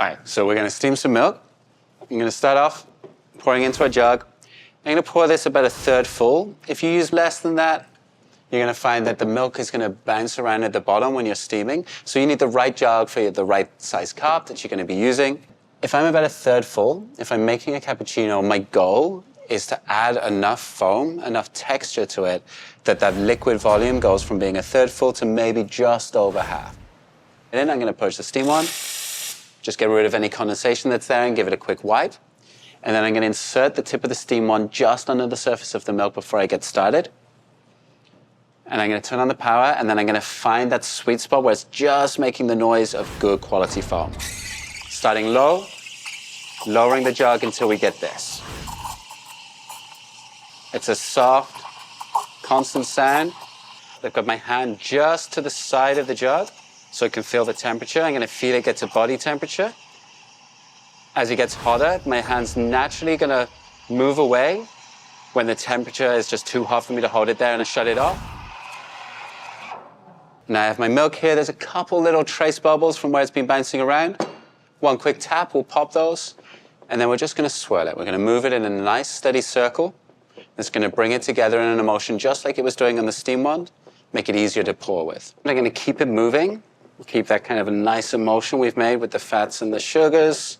All right, so we're going to steam some milk. I'm going to start off pouring into a jug. I'm going to pour this about a third full. If you use less than that, you're going to find that the milk is going to bounce around at the bottom when you're steaming. So you need the right jug for the right size cup that you're going to be using. If I'm about a third full, if I'm making a cappuccino, my goal is to add enough foam, enough texture to it, that that liquid volume goes from being a third full to maybe just over half. And then I'm going to push the steam on, just get rid of any condensation that's there and give it a quick wipe. And then I'm going to insert the tip of the steam wand just under the surface of the milk before I get started. And I'm going to turn on the power, and then I'm going to find that sweet spot where it's just making the noise of good quality foam. Starting low, lowering the jug until we get this. It's a soft, constant sound. I've got my hand just to the side of the jug so I can feel the temperature. I'm going to feel it get to body temperature. As it gets hotter, my hand's naturally going to move away when the temperature is just too hot for me to hold it there and shut it off. Now I have my milk here. There's a couple little trace bubbles from where it's been bouncing around. One quick tap will pop those, and then we're just going to swirl it. We're going to move it in a nice steady circle. It's going to bring it together in an emulsion just like it was doing on the steam wand, make it easier to pour with. I'm going to keep it moving, keep that kind of a nice emulsion we've made with the fats and the sugars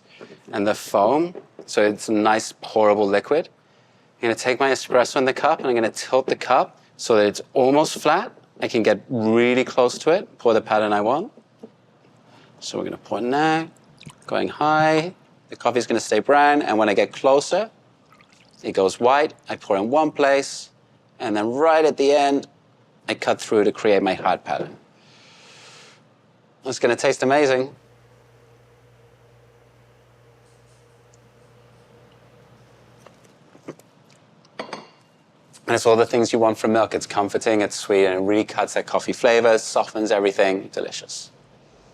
and the foam, so it's a nice pourable liquid. I'm going to take my espresso in the cup, and I'm going to tilt the cup so that it's almost flat. I can get really close to it, pour the pattern I want. So we're going to pour now, going high. The coffee is going to stay brown, and when I get closer, it goes white. I pour in one place, and then right at the end, I cut through to create my hard pattern. It's going to taste amazing. And it's all the things you want from milk. It's comforting, it's sweet, and it really cuts that coffee flavor, softens everything. Delicious.